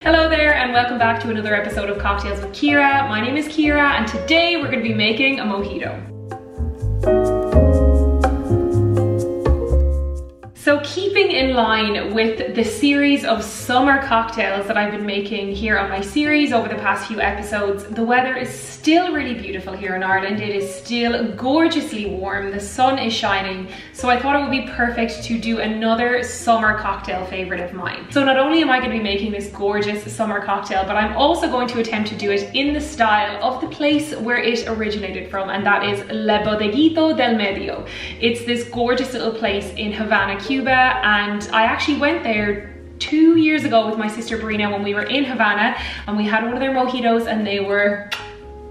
Hello there and welcome back to another episode of Cocktails with Ciara. My name is Ciara and today we're going to be making a mojito. So keeping in line with the series of summer cocktails that I've been making here on my series over the past few episodes, the weather is still really beautiful here in Ireland. It is still gorgeously warm, the sun is shining, so I thought it would be perfect to do another summer cocktail favorite of mine. So not only am I going to be making this gorgeous summer cocktail, but I'm also going to attempt to do it in the style of the place where it originated from, and that is Le Bodeguito del Medio. It's this gorgeous little place in Havana, Cuba, and I actually went there 2 years ago with my sister Brina when we were in Havana, and we had one of their mojitos and they were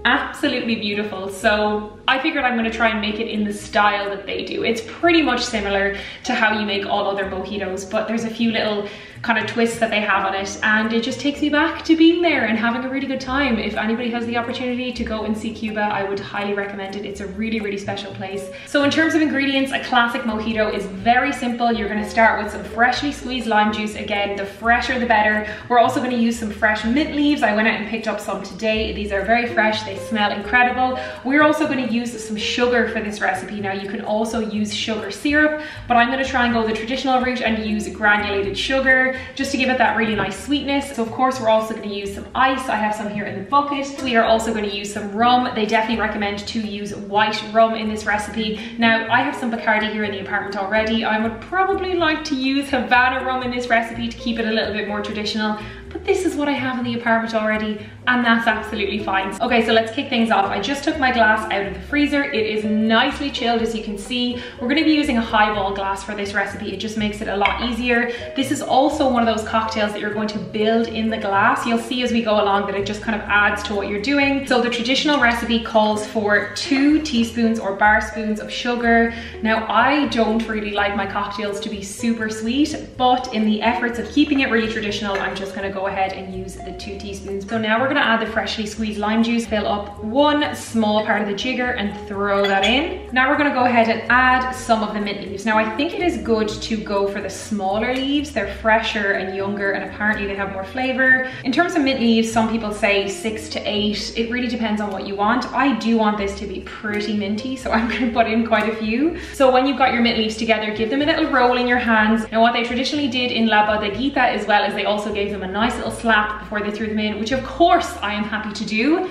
absolutely beautiful. So I figured I'm going to try and make it in the style that they do. It's pretty much similar to how you make all other mojitos, but there's a few little kind of twists that they have on it, and it just takes me back to being there and having a really good time. If anybody has the opportunity to go and see Cuba, I would highly recommend it. It's a really, really special place. So in terms of ingredients, a classic mojito is very simple. You're going to start with some freshly squeezed lime juice. Again, the fresher the better. We're also going to use some fresh mint leaves. I went out and picked up some today. These are very fresh. They smell incredible. We're also going to use some sugar for this recipe. Now you can also use sugar syrup, but I'm going to try and go the traditional route and use granulated sugar just to give it that really nice sweetness. So of course we're also going to use some ice. I have some here in the bucket. We are also going to use some rum. They definitely recommend to use white rum in this recipe. Now I have some Bacardi here in the apartment already. I would probably like to use Havana rum in this recipe to keep it a little bit more traditional, but this is what I have in the apartment already, and that's absolutely fine. Okay, so let's kick things off. I just took my glass out of the freezer. It is nicely chilled, as you can see. We're going to be using a highball glass for this recipe. It just makes it a lot easier. This is also one of those cocktails that you're going to build in the glass. You'll see as we go along that it just kind of adds to what you're doing. So the traditional recipe calls for 2 teaspoons or bar spoons of sugar. Now I don't really like my cocktails to be super sweet, but in the efforts of keeping it really traditional, I'm just going to go ahead and use the 2 teaspoons. So now we're going to add the freshly squeezed lime juice, fill up 1 small part of the jigger and throw that in. Now we're going to go ahead and add some of the mint leaves. Now I think it is good to go for the smaller leaves. They're fresher and younger, and apparently they have more flavor. In terms of mint leaves, some people say 6 to 8. It really depends on what you want. I do want this to be pretty minty, so I'm going to put in quite a few. So when you've got your mint leaves together, give them a little roll in your hands. Now what they traditionally did in La Bodeguita as well is they also gave them a nice little slap before they threw them in, which of course I am happy to do.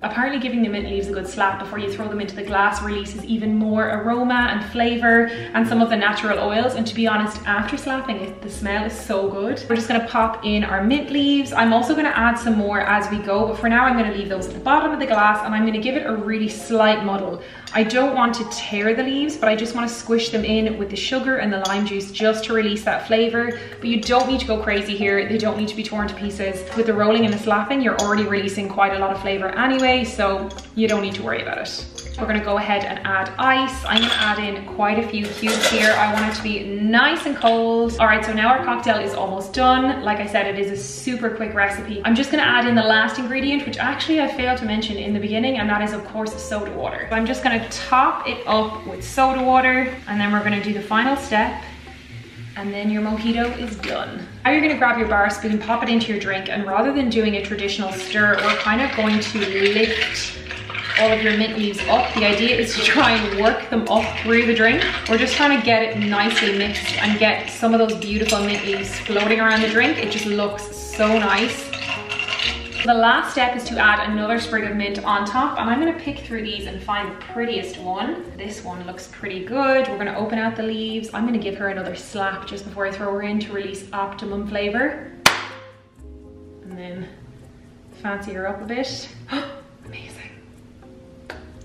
Apparently giving the mint leaves a good slap before you throw them into the glass releases even more aroma and flavor and some of the natural oils, and to be honest, after slapping it, the smell is so good. We're just going to pop in our mint leaves. I'm also going to add some more as we go, but for now I'm going to leave those at the bottom of the glass, and I'm going to give it a really slight muddle. I don't want to tear the leaves, but I just want to squish them in with the sugar and the lime juice just to release that flavor. But you don't need to go crazy here. They don't need to be torn to pieces. With the rolling and the slapping, you're already releasing quite a lot of flavor anyway, so you don't need to worry about it. We're going to go ahead and add ice. I'm going to add in quite a few cubes here. I want it to be nice and cold. All right, so now our cocktail is almost done. Like I said, it is a super quick recipe. I'm just going to add in the last ingredient, which actually I failed to mention in the beginning, and that is of course soda water. So I'm just going to top it up with soda water, and then we're going to do the final step, and then your mojito is done. Now you're going to grab your bar spoon, pop it into your drink, and rather than doing a traditional stir, we're kind of going to lift all of your mint leaves up. The idea is to try and work them up through the drink. We're just trying to get it nicely mixed and get some of those beautiful mint leaves floating around the drink. It just looks so nice. The last step is to add another sprig of mint on top, and I'm going to pick through these and find the prettiest one. This one looks pretty good. We're going to open out the leaves. I'm going to give her another slap just before I throw her in to release optimum flavor. And then fancy her up a bit. Amazing.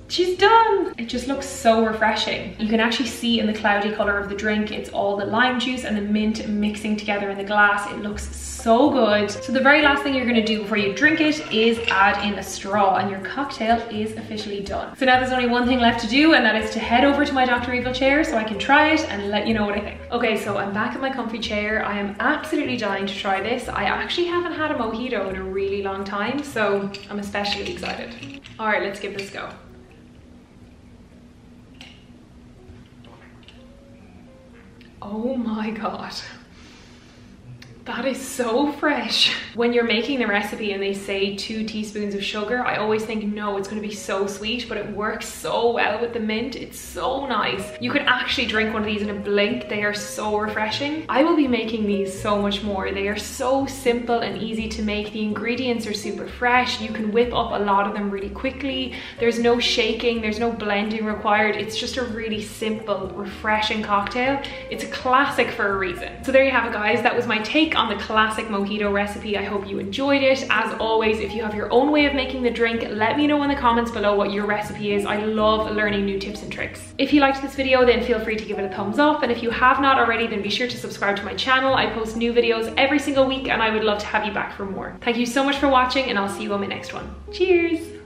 She's done! It just looks so refreshing. You can actually see in the cloudy color of the drink, it's all the lime juice and the mint mixing together in the glass. It looks so good. So the very last thing you're gonna do before you drink it is add in a straw, and your cocktail is officially done. So now there's only one thing left to do, and that is to head over to my Dr. Evil chair so I can try it and let you know what I think. Okay, so I'm back in my comfy chair. I am absolutely dying to try this. I actually haven't had a mojito in a really long time, so I'm especially excited. All right, let's give this a go. Oh my God. That is so fresh. When you're making the recipe and they say 2 teaspoons of sugar, I always think, no, it's going to be so sweet, but it works so well with the mint. It's so nice. You could actually drink one of these in a blink. They are so refreshing. I will be making these so much more. They are so simple and easy to make. The ingredients are super fresh. You can whip up a lot of them really quickly. There's no shaking, there's no blending required. It's just a really simple, refreshing cocktail. It's a classic for a reason. So there you have it, guys. That was my take on the classic mojito recipe. I hope you enjoyed it. As always, if you have your own way of making the drink, let me know in the comments below what your recipe is. I love learning new tips and tricks. If you liked this video, then feel free to give it a thumbs up, and if you have not already, then be sure to subscribe to my channel. I post new videos every single week and I would love to have you back for more. Thank you so much for watching, and I'll see you on my next one. Cheers!